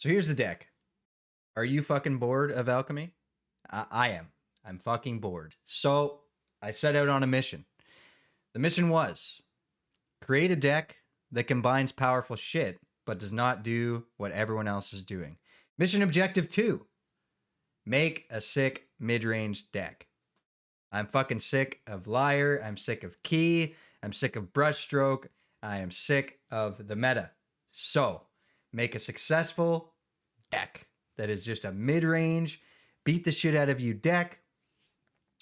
So here's the deck. Are you fucking bored of Alchemy? I am. I'm fucking bored. So I set out on a mission. The mission was create a deck that combines powerful shit, but does not do what everyone else is doing. Mission objective 2, make a sick mid-range deck. I'm fucking sick of Liar. I'm sick of Key. I'm sick of Brushstroke. I am sick of the meta. So make a successful deck that is just a mid-range, beat the shit out of you deck,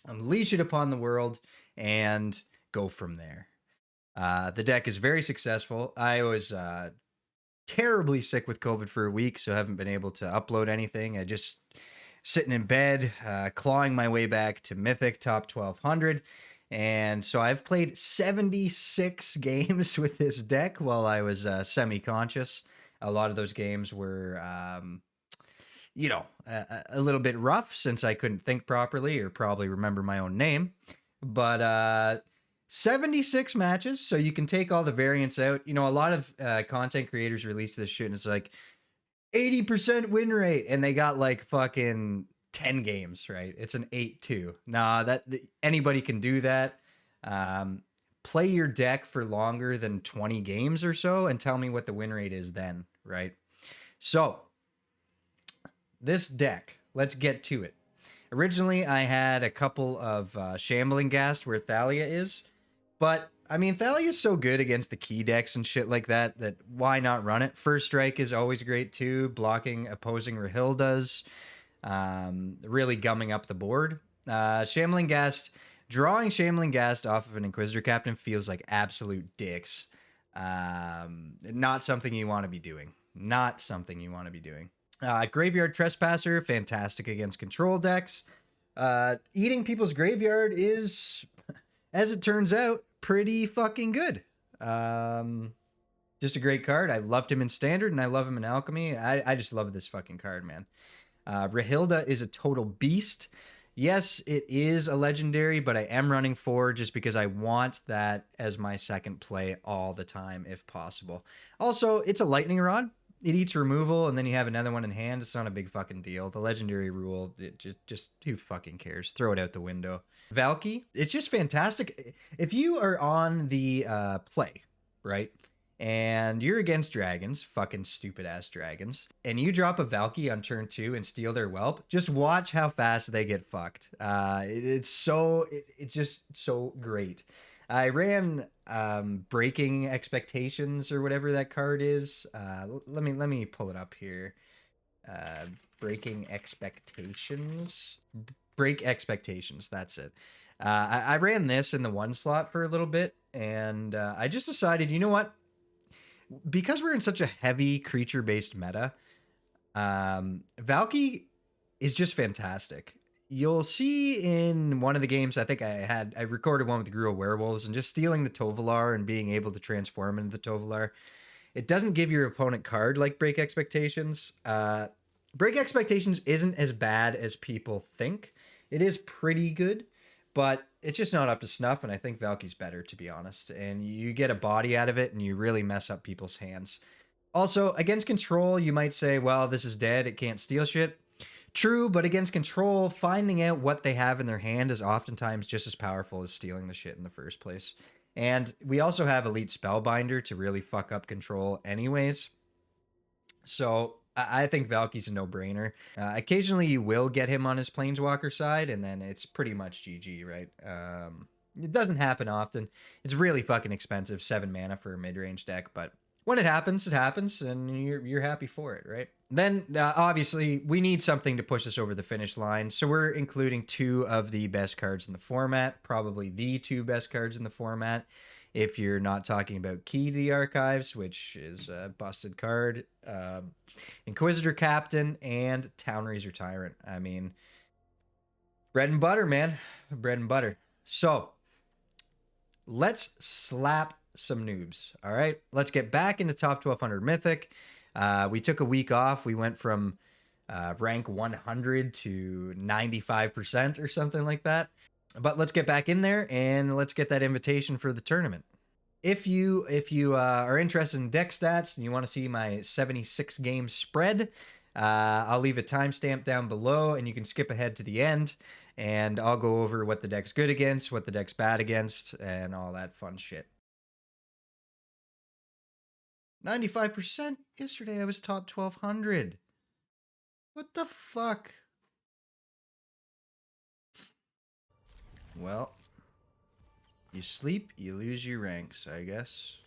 unleash it upon the world, and go from there. The deck is very successful. I was terribly sick with COVID for a week, so I haven't been able to upload anything. I just sitting in bed, clawing my way back to Mythic top 1200. And so I've played 76 games with this deck while I was semi-conscious. A lot of those games were, a little bit rough since I couldn't think properly or probably remember my own name. But 76 matches, so you can take all the variants out. You know, a lot of content creators release this shit and it's like 80% win rate, and they got like fucking 10 games, right? It's an 8-2. Nah, anybody can do that. Play your deck for longer than 20 games or so and tell me what the win rate is then, right? So this deck, let's get to it. Originally, I had a couple of Shambling Ghast where Thalia is, but I mean, Thalia is so good against the key decks and shit like that why not run it? First Strike is always great too, blocking opposing Rahildas, really gumming up the board. Shambling Ghast, drawing Shambling Ghast off of an Inquisitor Captain feels like absolute dicks. Not something you want to be doing. Not something you want to be doing. Graveyard Trespasser, fantastic against control decks. Eating people's graveyard is, as it turns out, pretty fucking good. Just a great card. I loved him in Standard and I love him in Alchemy. I just love this fucking card, man. Rahilda is a total beast. Yes, it is a legendary, but I am running 4 just because I want that as my second play all the time if possible. Also, it's a lightning rod. It eats removal, and then you have another one in hand. It's not a big fucking deal. The legendary rule, it just who fucking cares? Throw it out the window. Valki, it's just fantastic. If you are on the play, right, and you're against dragons, fucking stupid-ass dragons, and you drop a Valki on turn 2 and steal their whelp, just watch how fast they get fucked. It's just so great. I ran Breaking Expectations or whatever that card is. Let me pull it up here. Breaking Expectations. Break Expectations, that's it. I ran this in the 1 slot for a little bit, and I just decided, you know what? Because we're in such a heavy creature-based meta, Valki is just fantastic. You'll see in one of the games, I think I recorded one with the Gruul Werewolves, and just stealing the Tovolar and being able to transform into the Tovolar. It doesn't give your opponent card like Break Expectations. Break Expectations isn't as bad as people think. It is pretty good, but it's just not up to snuff, and I think Valky's better, to be honest. And you get a body out of it, and you really mess up people's hands. Also, against control, you might say, well, this is dead, it can't steal shit. True, but against control, finding out what they have in their hand is oftentimes just as powerful as stealing the shit in the first place. And we also have Elite Spellbinder to really fuck up control anyways. So I think Valky's a no-brainer. Occasionally you will get him on his Planeswalker side, and then it's pretty much GG, right? It doesn't happen often. It's really fucking expensive, 7 mana for a mid-range deck, but when it happens, and you're happy for it, right? Then, obviously, we need something to push us over the finish line, so we're including 2 of the best cards in the format, probably the 2 best cards in the format, if you're not talking about Key to the Archives, which is a busted card, Inquisitor Captain, and Town-razer Tyrant. I mean, bread and butter, man. Bread and butter. So, let's slap some noobs. All right, let's get back into top 1200 Mythic. We took a week off. We went from rank 100 to 95% or something like that. But let's get back in there and let's get that invitation for the tournament. If you are interested in deck stats and you want to see my 76 game spread, I'll leave a timestamp down below, and you can skip ahead to the end, and I'll go over what the deck's good against, what the deck's bad against, and all that fun shit. 95%? Yesterday I was top 1200. What the fuck? Well, you sleep, you lose your ranks, I guess.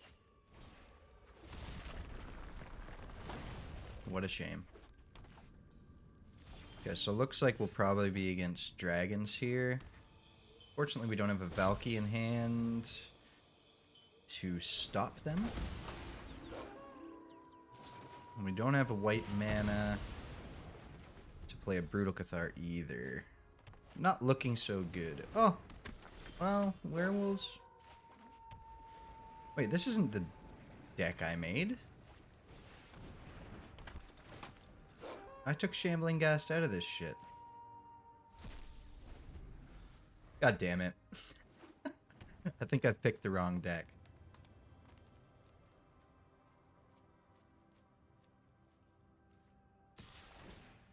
What a shame. Okay, so looks like we'll probably be against dragons here. Fortunately, we don't have a Valki in hand to stop them. And we don't have a white mana to play a Brutal Cathar either. Not looking so good. Oh, well, werewolves. Wait, this isn't the deck I made. I took Shambling Ghast out of this shit. God damn it. I think I've picked the wrong deck.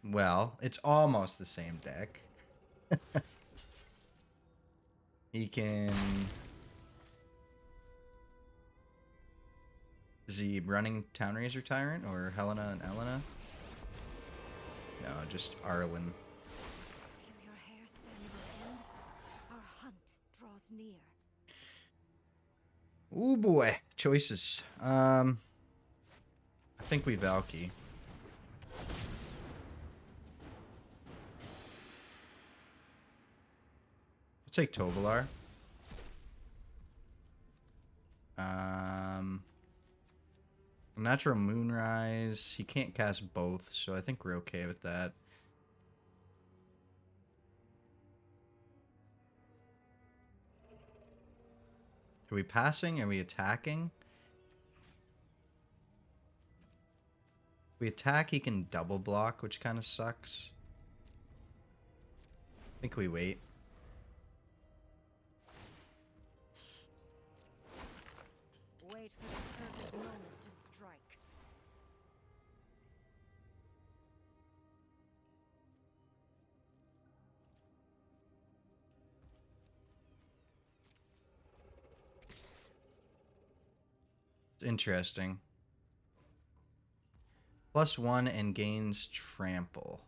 Well, it's almost the same deck. He can... Is he running Town-razer Tyrant or Helena and Elena? No, just Arlen. Feel your hair stand your end. Our hunt draws near. Ooh boy, choices. I think we Valki. Take Tovolar. Natural Moonrise. He can't cast both, so I think we're okay with that. Are we passing? Are we attacking? If we attack, he can double block, which kind of sucks. I think we wait. Wait for the perfect moment to strike. Interesting. +1 and gains trample.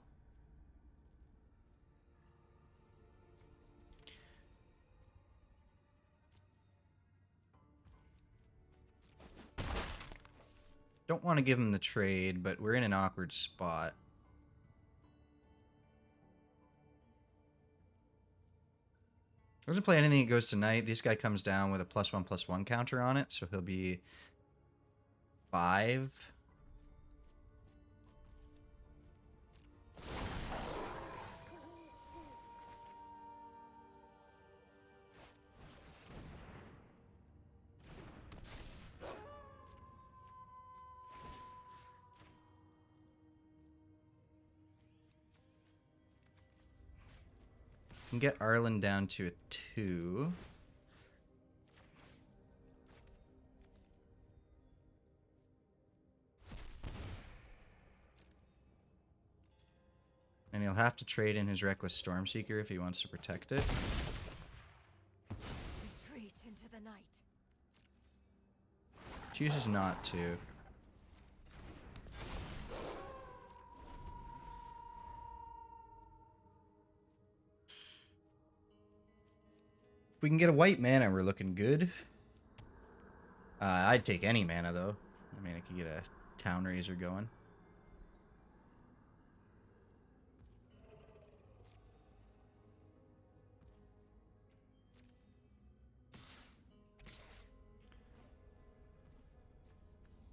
Don't want to give him the trade, but we're in an awkward spot. Doesn't play anything that goes tonight. This guy comes down with a +1/+1 counter on it, so he'll be 5. Can get Arlen down to a 2. And he'll have to trade in his Reckless Stormseeker if he wants to protect it. Retreat into the night. Chooses not to. If we can get a white mana, we're looking good. I'd take any mana, though. I mean, I could get a Town-razer going.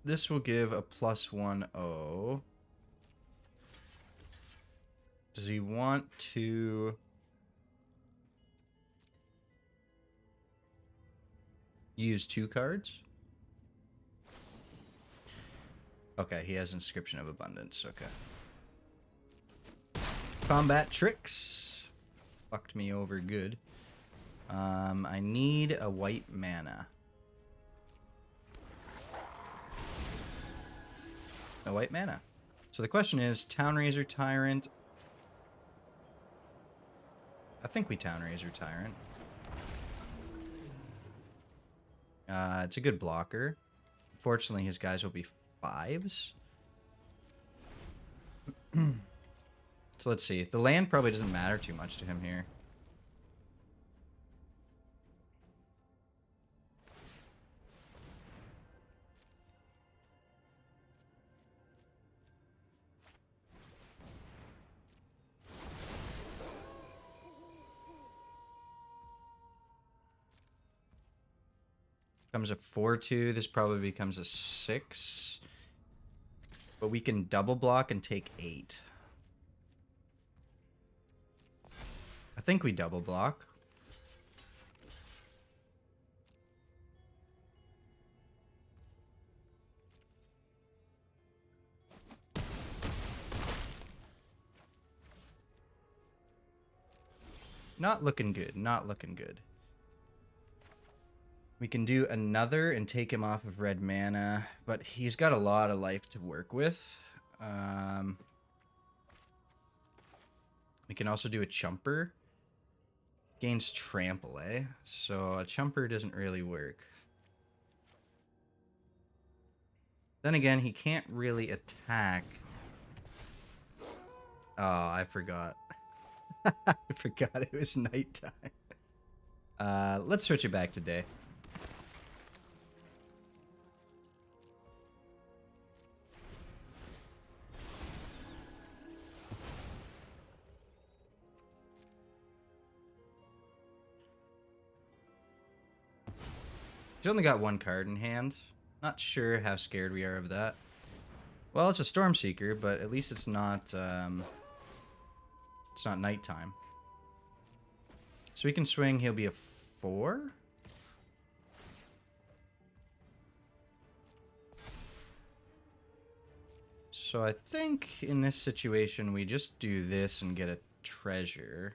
This will give a +1/0. Does he want to... use 2 cards? Okay, he has Inscription of Abundance. Okay. Combat tricks. Fucked me over good. I need a white mana. no white mana. So the question is, Town-razer Tyrant. I think we Town-razer Tyrant. It's a good blocker. Unfortunately, his guys will be 5s. So let's see. The land probably doesn't matter too much to him here. Becomes a 4/2. This probably becomes a 6. But we can double block and take 8. I think we double block. Not looking good. Not looking good. We can do another and take him off of red mana, but he's got a lot of life to work with. We can also do a Chumper. Gains trample, eh? So a Chumper doesn't really work. Then again, he can't really attack. Oh, I forgot. I forgot it was nighttime. Let's switch it back to day. He's only got 1 card in hand. Not sure how scared we are of that. Well, it's a Stormseeker, but at least it's not nighttime. So we can swing, he'll be a 4? So I think in this situation we just do this and get a treasure.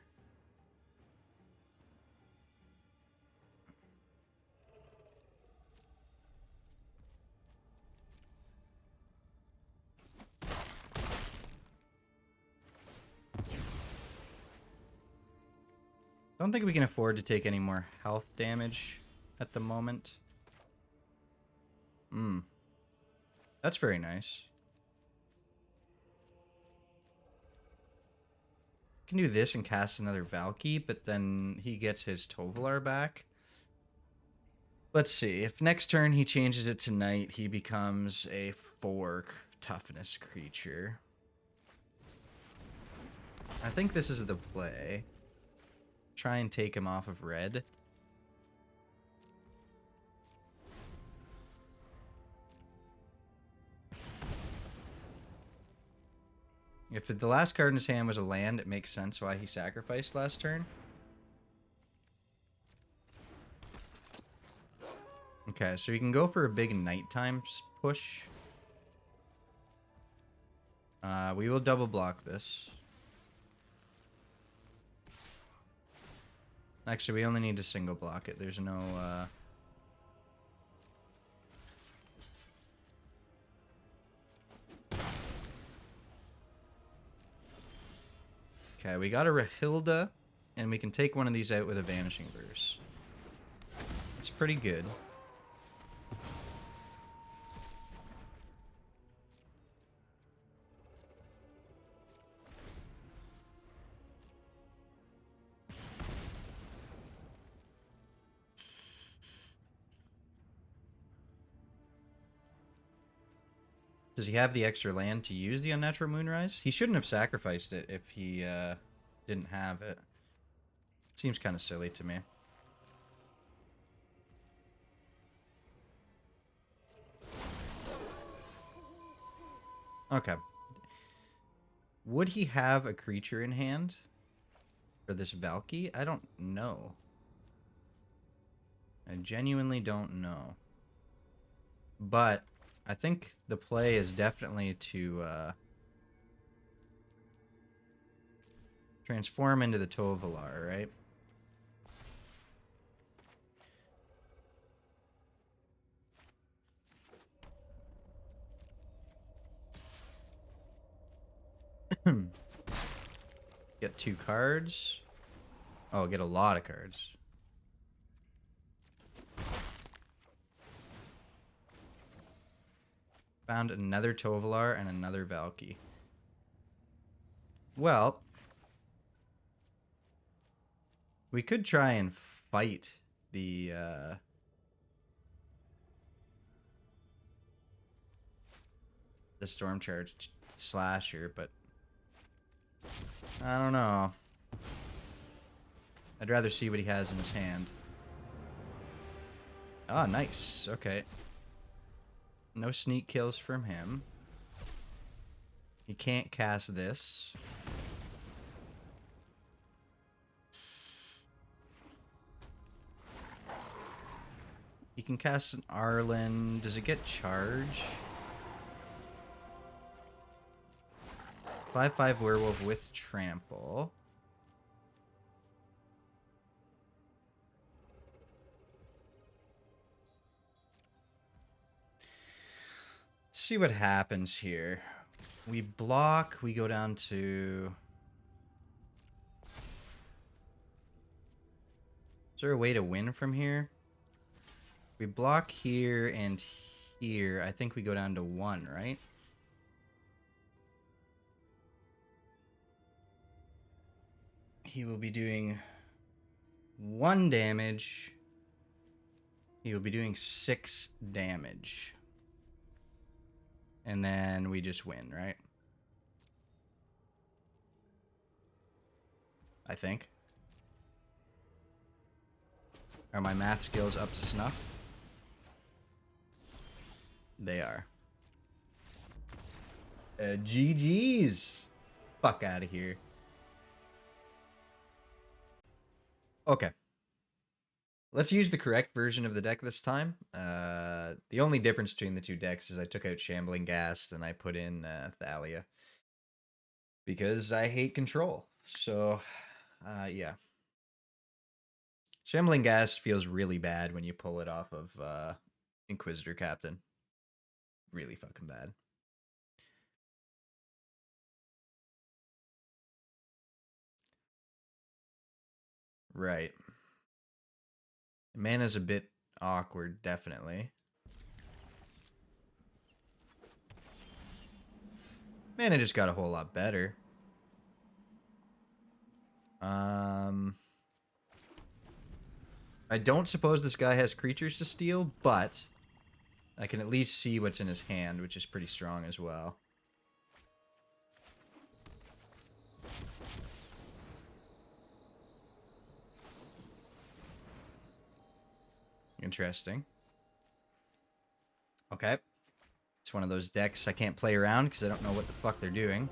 Don't think we can afford to take any more health damage at the moment. That's very nice. Can do this and cast another Valki, but then he gets his Tovolar back. Let's see. If next turn he changes it to night, he becomes a 4 toughness creature. I think this is the play. Try and take him off of red. If the last card in his hand was a land, it makes sense why he sacrificed last turn. Okay, so you can go for a big nighttime push. We will double block this. Actually, we only need to single block it. There's no... Okay, we got a Rahilda, and we can take one of these out with a Vanishing Verse. It's pretty good. Does he have the extra land to use the Unnatural Moonrise? He shouldn't have sacrificed it if he didn't have it. Seems kind of silly to me. Okay. Would he have a creature in hand for this Valki? I don't know. I genuinely don't know. But I think the play is definitely to transform into the Tovolar, right? Get 2 cards. Oh, get a lot of cards. Found another Tovolar and another Valki. Well, we could try and fight the Storm Charge Slasher, but I don't know. I'd rather see what he has in his hand. Ah, nice. Okay. No sneak kills from him. He can't cast this. He can cast an Arlen. Does it get charge? 5/5 werewolf with trample. Let's see what happens here. We block, we go down to... Is there a way to win from here? We block here and here. I think we go down to 1, right? He will be doing 1 damage. He will be doing 6 damage. And then we just win, right? I think. Are my math skills up to snuff? They are. GG's. Fuck out of here. Okay. Let's use the correct version of the deck this time. The only difference between the 2 decks is I took out Shambling Ghast and I put in Thalia. Because I hate control. So, yeah. Shambling Ghast feels really bad when you pull it off of Inquisitor Captain. Really fucking bad. Right. Mana's a bit awkward, definitely. Mana just got a whole lot better. I don't suppose this guy has creatures to steal, but I can at least see what's in his hand, which is pretty strong as well. Interesting. Okay. It's one of those decks I can't play around because I don't know what the fuck they're doing.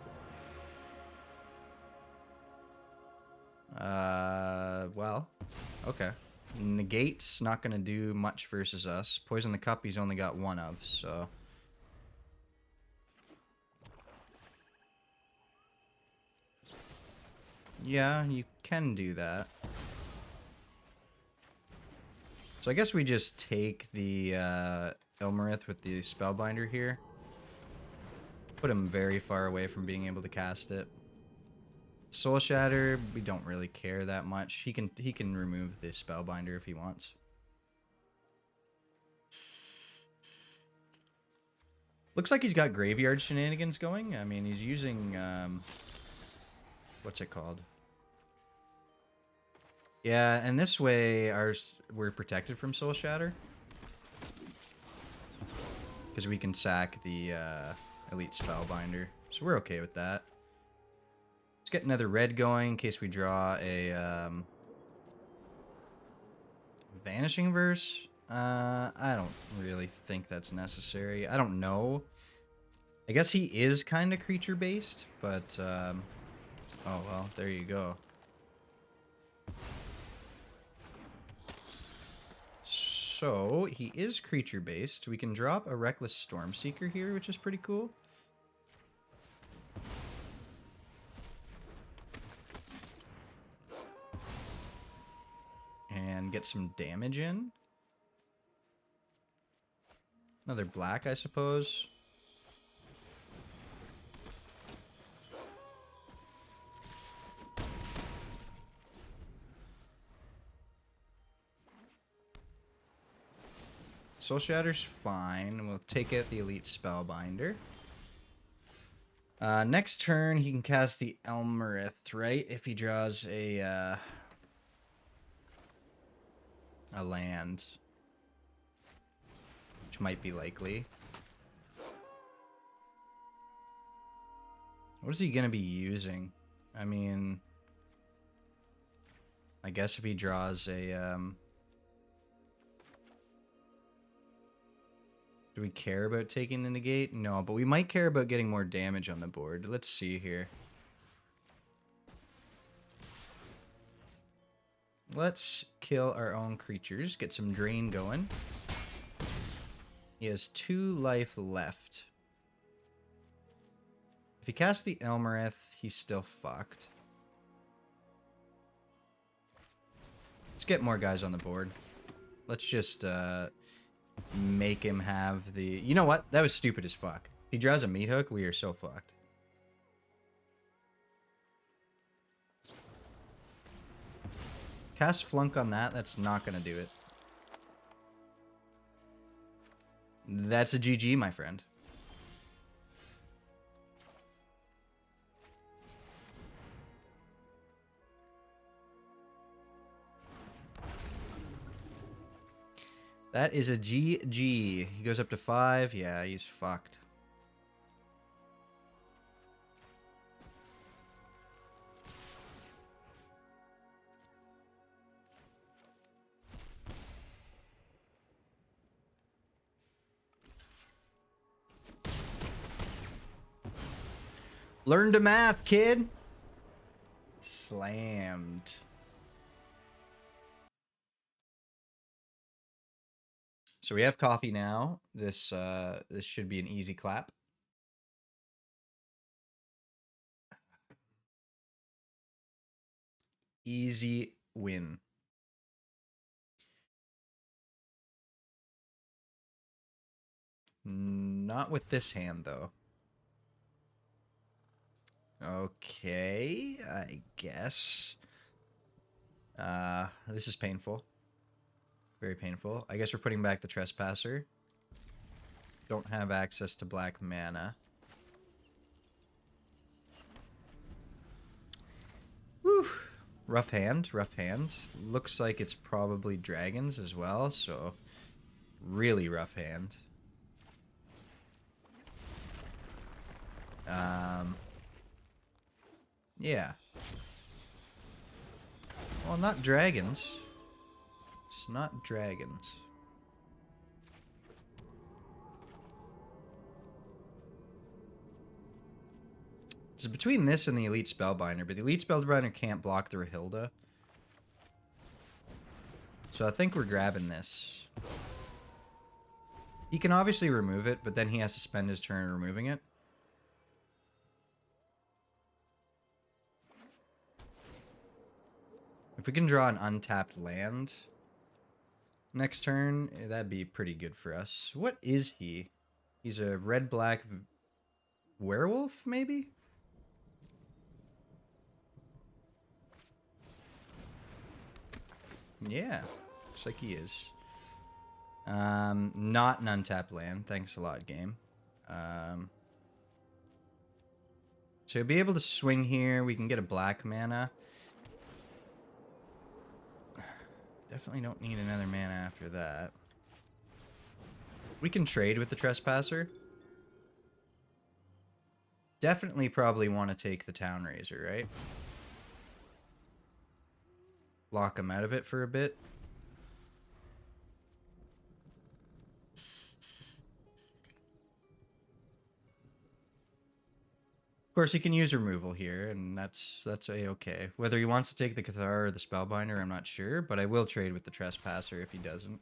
Well, okay. Negate's not going to do much versus us. Poison the Cup he's only got 1 of, so... Yeah, you can do that. So I guess we just take the Ilmarith with the Spellbinder here. Put him very far away from being able to cast it. Soul Shatter, we don't really care that much. He can remove the Spellbinder if he wants. Looks like he's got Graveyard shenanigans going. I mean, he's using what's it called? Yeah, and this way we're protected from Soul Shatter. Because we can sack the Elite Spellbinder. So we're okay with that. Let's get another red going in case we draw a Vanishing Verse. I don't really think that's necessary. I don't know. I guess he is kind of creature-based, but... oh, well, there you go. So, he is creature-based. We can drop a Reckless Stormseeker here, which is pretty cool. And get some damage in. Another black, I suppose. Soul Shatter's fine. We'll take out the Elite Spellbinder. Next turn, he can cast the Elmerith, right? If he draws a land, which might be likely. What is he going to be using? I mean, I guess if he draws a... Do we care about taking the negate? No, but we might care about getting more damage on the board. Let's see here. Let's kill our own creatures. Get some drain going. He has 2 life left. If he casts the Elmerith, he's still fucked. Let's get more guys on the board. Let's just... make him have the... You know what? That was stupid as fuck. If he draws a meat hook, we are so fucked. Cast Flunk on that. That's not going to do it. That's a GG, my friend. That is a GG. He goes up to 5. Yeah, he's fucked. Learn to math, kid. Slammed. So we have coffee now. This should be an easy clap. Easy win. Not with this hand, though. Okay, I guess. This is painful. Very painful. I guess we're putting back the Trespasser. Don't have access to black mana. Whew. Rough hand, rough hand. Looks like it's probably dragons as well, so really rough hand. Yeah. Well, not dragons. It's not dragons. It's between this and the Elite Spellbinder, but the Elite Spellbinder can't block the Rahilda. So I think we're grabbing this. He can obviously remove it, but then he has to spend his turn removing it. If we can draw an untapped land next turn, that'd be pretty good for us. What is he? He's a red-black werewolf, maybe? Yeah, looks like he is. Not an untapped land. Thanks a lot, game. So he'll be able to swing here. We can get a black mana. Definitely don't need another mana after that. We can trade with the Trespasser. Definitely probably want to take the Town-razer, right? Lock him out of it for a bit. Of course, he can use removal here, and that's a-okay. Whether he wants to take the Cathar or the Spellbinder, I'm not sure, but I will trade with the Trespasser if he doesn't.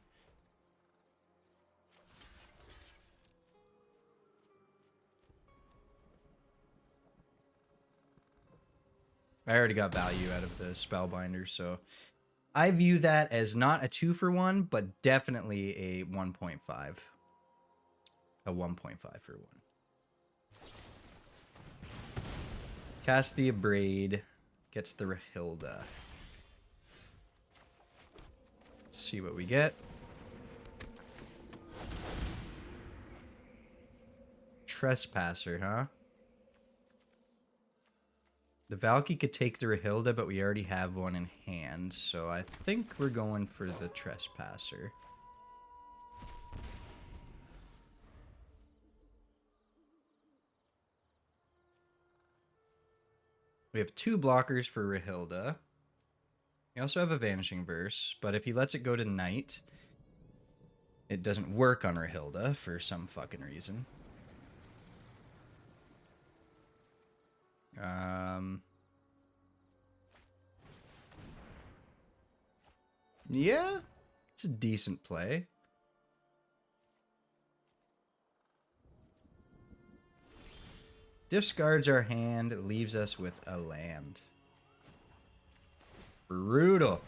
I already got value out of the Spellbinder, so I view that as not a 2-for-1, but definitely a 1.5. A 1.5 for 1. Cast the Abrade. Gets the Rahilda. Let's see what we get. Trespasser, huh? The Valki could take the Rahilda, but we already have one in hand, so I think we're going for the Trespasser. We have 2 blockers for Rahilda. We also have a Vanishing Verse, but if he lets it go to Night, it doesn't work on Rahilda for some fucking reason. Yeah, it's a decent play. Discards our hand, leaves us with a land. Brutal.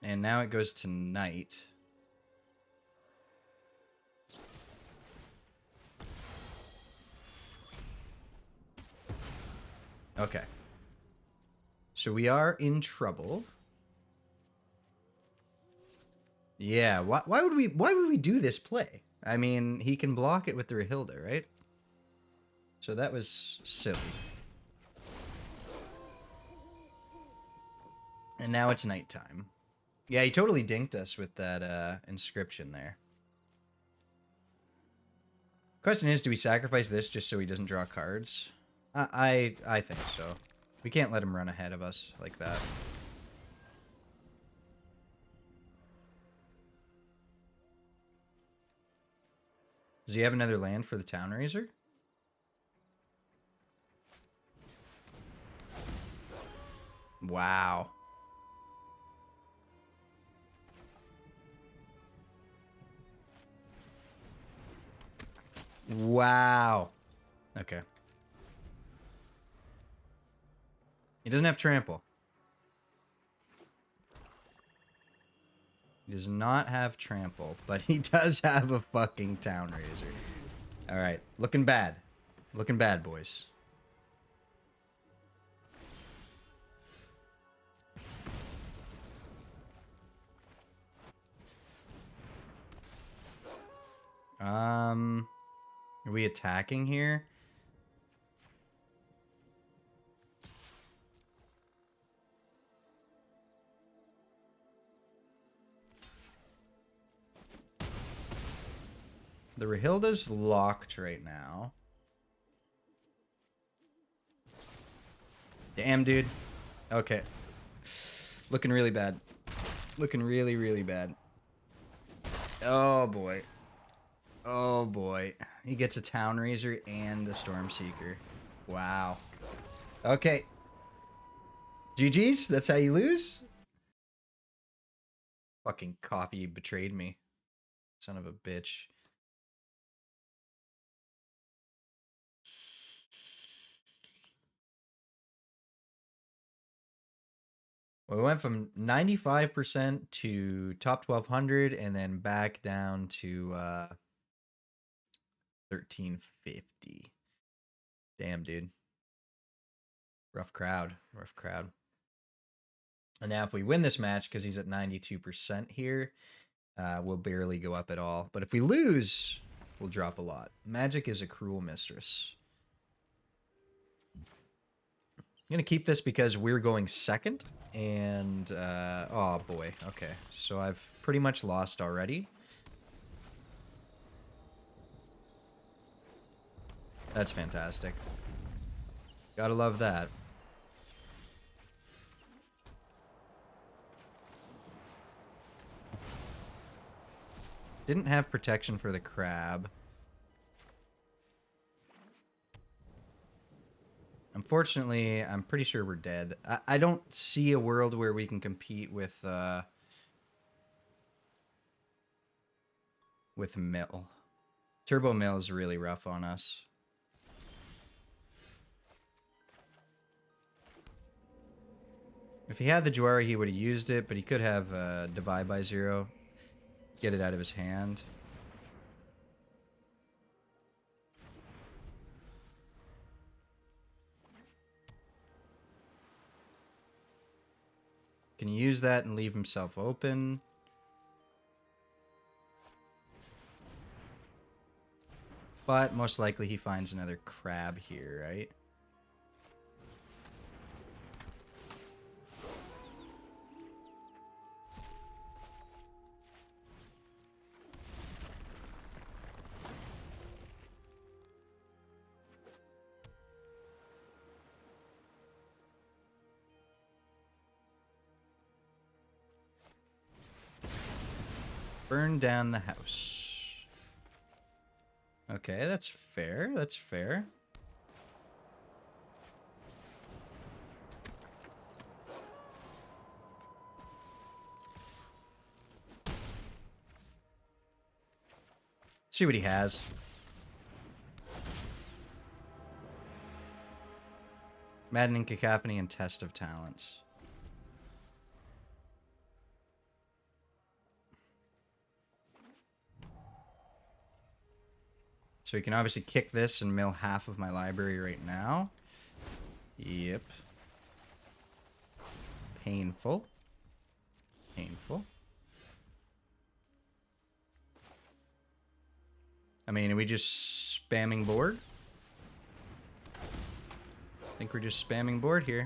And now it goes to Night. Okay. So we are in trouble. Yeah, why would we do this play? I mean, he can block it with the Rahilda, right? So that was silly. And now it's nighttime. Yeah, he totally dinked us with that inscription there. Question is, do we sacrifice this just so he doesn't draw cards? I think so. We can't let him run ahead of us like that. Does he have another land for the Town-razer? Wow. Wow. Okay. He doesn't have trample. He does not have trample, but he does have a fucking Town-razer. Alright, looking bad. Looking bad, boys. Are we attacking here? The Rahilda's locked right now. Damn, dude. Okay. Looking really bad. Looking really, really bad. Oh, boy. Oh, boy. He gets a Town-razer and a Stormseeker. Wow. Okay. GG's? That's how you lose? Fucking copy betrayed me. Son of a bitch. Well, we went from 95% to top 1200 and then back down to 1350. Damn, dude. Rough crowd. Rough crowd. And now if we win this match, because he's at 92% here, we'll barely go up at all. But if we lose, we'll drop a lot. Magic is a cruel mistress. I'm going to keep this because we're going second. And, oh boy. Okay. So I've pretty much lost already. That's fantastic. Gotta love that. Didn't have protection for the crab. Unfortunately, I'm pretty sure we're dead. I don't see a world where we can compete with Mill. Turbo Mill is really rough on us. If he had the Jwari, he would have used it, but he could have Divide by 0. Get it out of his hand. Can he use that and leave himself open? But most likely he finds another crab here, right? Burn down the house. Okay, that's fair. That's fair. See what he has. Maddening Cacophony and Test of Talents. So we can obviously kick this and mill half of my library right now. Yep. Painful. Painful. I mean, are we just spamming board? I think we're just spamming board here.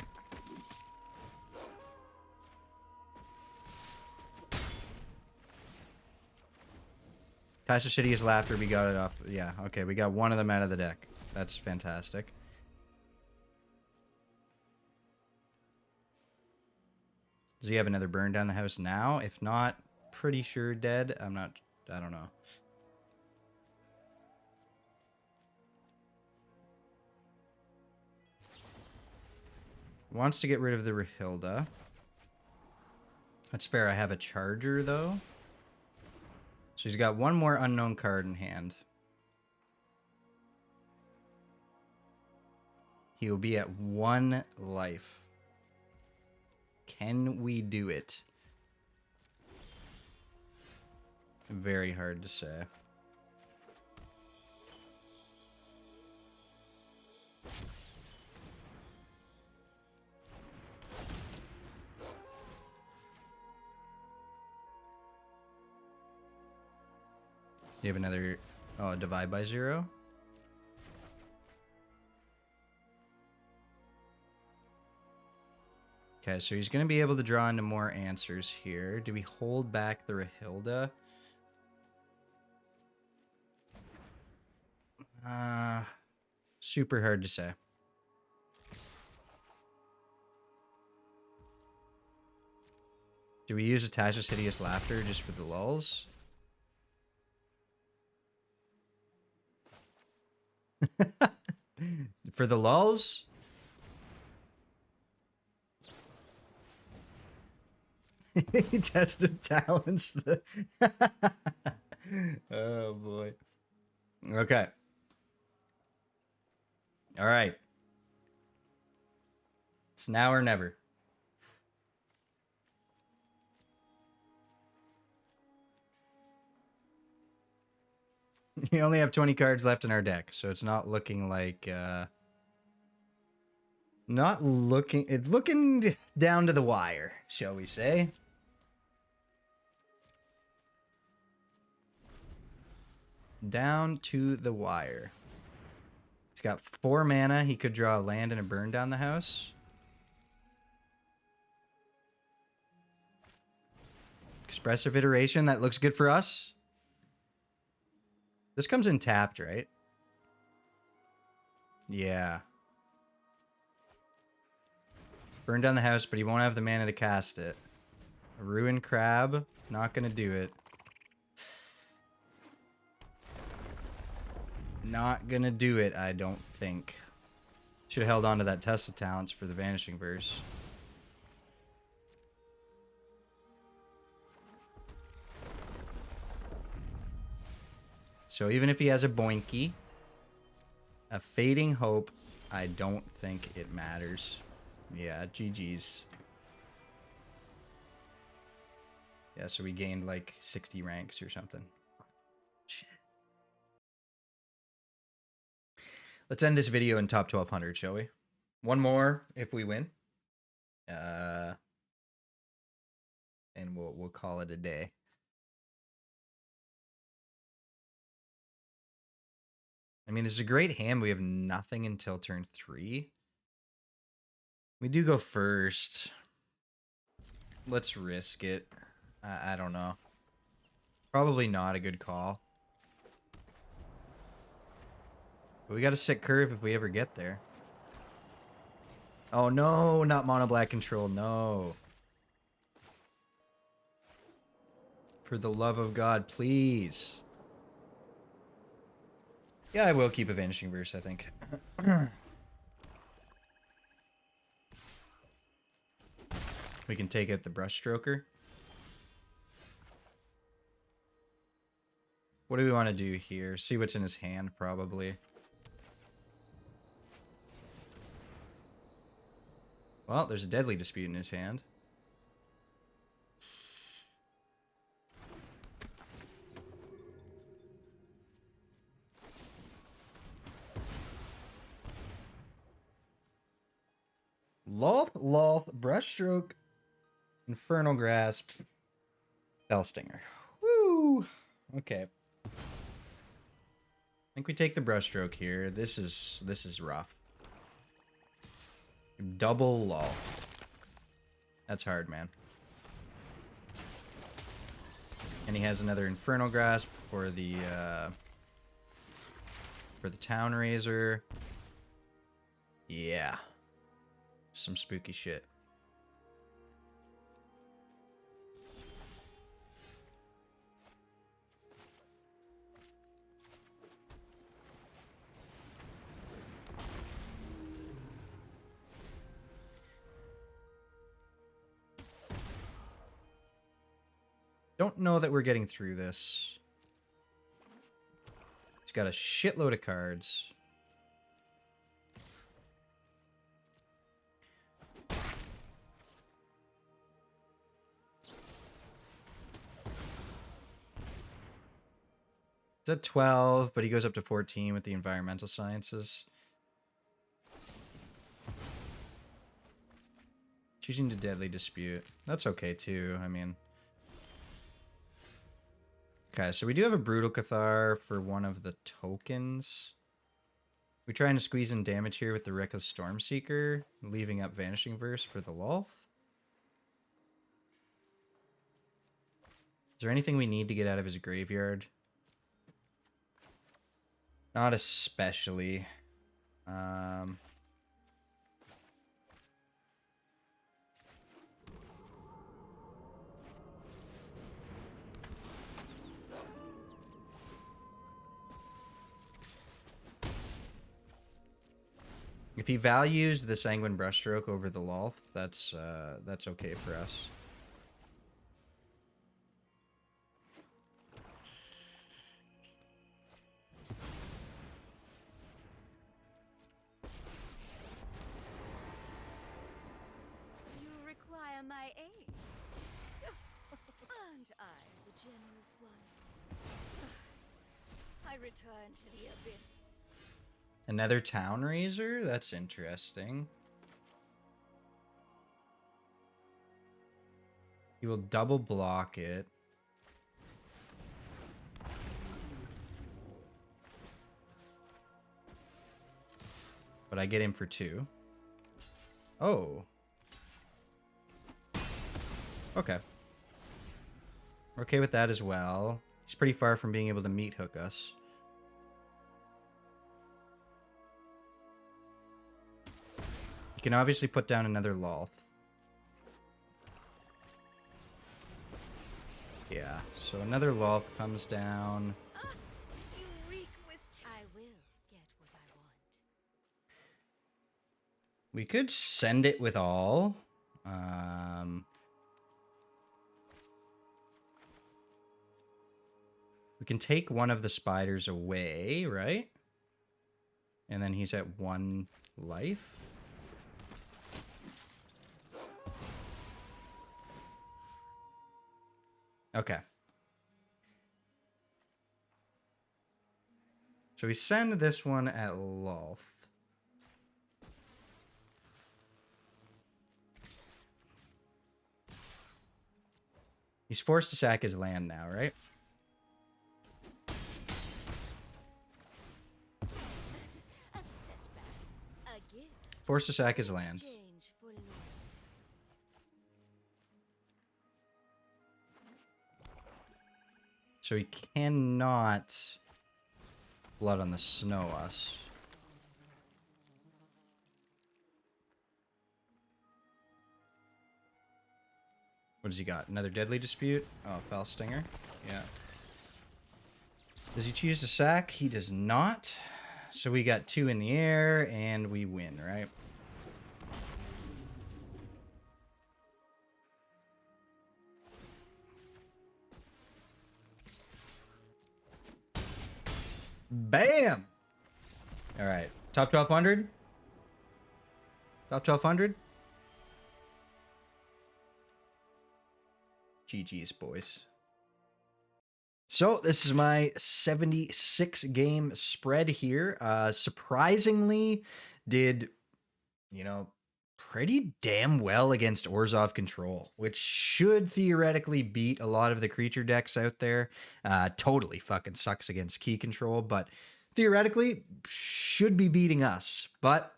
Tasha Shittiest Laughter, we got it up. Yeah, okay, we got one of them out of the deck. That's fantastic. Does he have another burn down the house now? If not, pretty sure dead. I don't know. Wants to get rid of the Rahilda. That's fair. I have a charger, though. So he's got one more unknown card in hand. He will be at 1 life. Can we do it? Very hard to say. You have another divide by 0. Okay, so he's going to be able to draw into more answers here. Do we hold back the Rahilda? Super hard to say. Do we use Tasha's Hideous Laughter just for the lulls? For the lulls? Test of talents. Oh boy. Okay. All right. It's now or never. We only have 20 cards left in our deck, so it's not looking like it's looking down to the wire, shall we say. Down to the wire. He's got 4 mana. He could draw a land and a burn down the house. Expressive Iteration. That looks good for us. This comes in tapped, right? Yeah. Burn down the house, but he won't have the mana to cast it. A Ruin Crab. Not going to do it. Not gonna do it, I don't think. Should have held on to that Test of Talents for the Vanishing Verse. So even if he has a Boinky, a Fading Hope, I don't think it matters. Yeah, GG's. Yeah, so we gained like 60 ranks or something. Shit. Let's end this video in top 1200, shall we? One more if we win. And we'll call it a day. mean, this is a great hand. We have nothing until turn 3. We do go first. Let's risk it. I don't know. Probably not a good call. But we got to set curve if we ever get there. Oh no, not mono black control, no. For the love of God, please. Yeah, I will keep a Vanishing Verse, I think. We can take out the Brushstroker. What do we want to do here? See what's in his hand, probably. Well, there's a Deadly Dispute in his hand. Lolth, Brushstroke, Infernal Grasp, Bellstinger. Woo! Okay. I think we take the Brushstroke here. This is rough. Double Lolth. That's hard, man. And he has another Infernal Grasp for the Town-razer. Yeah. Some spooky shit. Don't know that we're getting through this. He's got a shitload of cards. He's at 12, but he goes up to 14 with the environmental sciences. Choosing to Deadly Dispute. That's okay too, I mean. Okay, so we do have a Brutal Cathar for one of the tokens. We're trying to squeeze in damage here with the Reckless Stormseeker, leaving up Vanishing Verse for the Lolth. Is there anything we need to get out of his graveyard? Not especially. If he values the Sanguine Brushstroke over the Lolth, that's okay for us. You require my aid. Aren't I the generous one? I return to the abyss. Another Town-razer? That's interesting. He will double block it. But I get him for 2. Oh. Okay. We're okay with that as well. He's pretty far from being able to meat hook us. You can obviously put down another Lolth. Yeah, so another Lolth comes down. You reek with I will get what I want. We could send it with all. We can take one of the spiders away, right? And then he's at 1 life. Okay. So we send this one at Lolth. He's forced to sack his land now, right? Forced to sack his land. Change for loyalty. So he cannot Blood on the Snow us. What does he got? Another Deadly Dispute? Oh, Foul Stinger. Yeah. Does he choose to sack? He does not. So we got 2 in the air, and we win, right? Bam! All right. Top 1200? Top 1200? GG's, boys. So this is my 76 game spread here. Surprisingly, did, you know, pretty damn well against Orzhov Control, which should theoretically beat a lot of the creature decks out there. Totally fucking sucks against Key Control, but theoretically should be beating us. But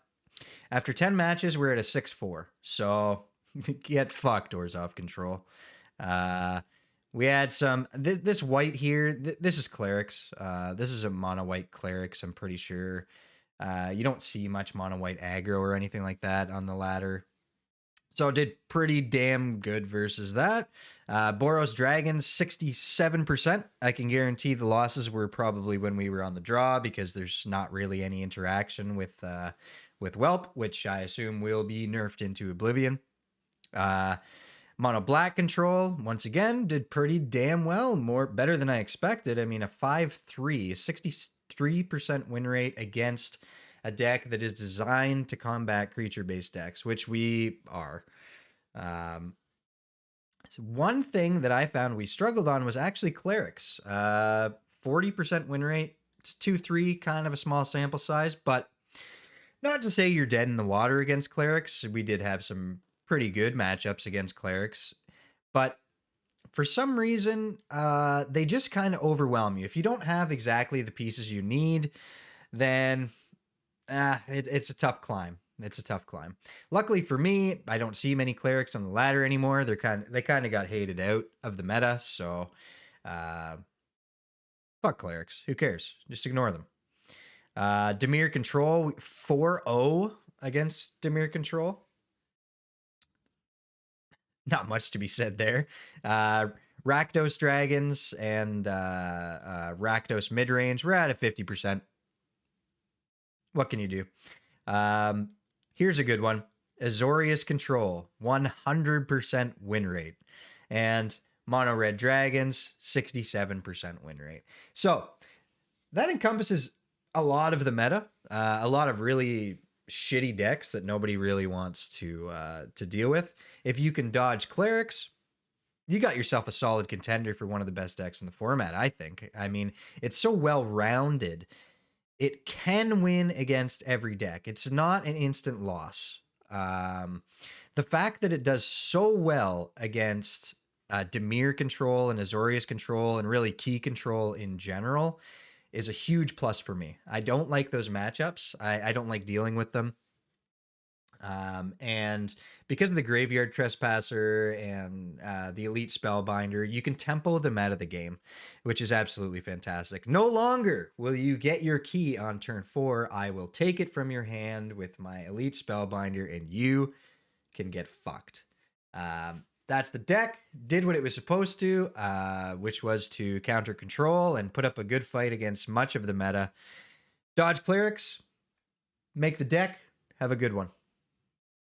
after 10 matches, we're at a 6-4. So get fucked, Orzhov Control. We had some, this white here, this is Clerics. This is a mono white Clerics, I'm pretty sure. You don't see much mono white aggro or anything like that on the ladder. So did pretty damn good versus that. Boros Dragons, 67%. I can guarantee the losses were probably when we were on the draw because there's not really any interaction with Whelp, which I assume will be nerfed into Oblivion. Mono Black Control, once again, did pretty damn well. Better than I expected. I mean, a 5-3, 63% win rate against a deck that is designed to combat creature-based decks, which we are. One thing that I found we struggled on was actually Clerics. 40% win rate. It's 2-3, kind of a small sample size, but not to say you're dead in the water against Clerics. We did have some pretty good matchups against Clerics, but for some reason, they just kind of overwhelm you. If you don't have exactly the pieces you need, then it's a tough climb. It's a tough climb. Luckily for me, I don't see many Clerics on the ladder anymore. They kind of got hated out of the meta, so fuck Clerics. Who cares? Just ignore them. Dimir Control, 4-0 against Dimir Control. Not much to be said there. Rakdos Dragons and Rakdos Midrange, we're at a 50%. What can you do? Here's a good one. Azorius Control, 100% win rate. And Mono Red Dragons, 67% win rate. So that encompasses a lot of the meta, a lot of really shitty decks that nobody really wants to deal with. If you can dodge Clerics, you got yourself a solid contender for one of the best decks in the format, I think. I mean, it's so well-rounded. It can win against every deck. It's not an instant loss. The fact that it does so well against Dimir Control and Azorius Control and really Key Control in general is a huge plus for me. I don't like those matchups. I don't like dealing with them. And because of the Graveyard Trespasser and the Elite Spellbinder, you can tempo them out of the game, which is absolutely fantastic. No longer will you get your key on turn 4. I will take it from your hand with my Elite Spellbinder, and you can get fucked. That's the deck. Did what it was supposed to, which was to counter control and put up a good fight against much of the meta. Dodge Clerics. Make the deck. Have a good one.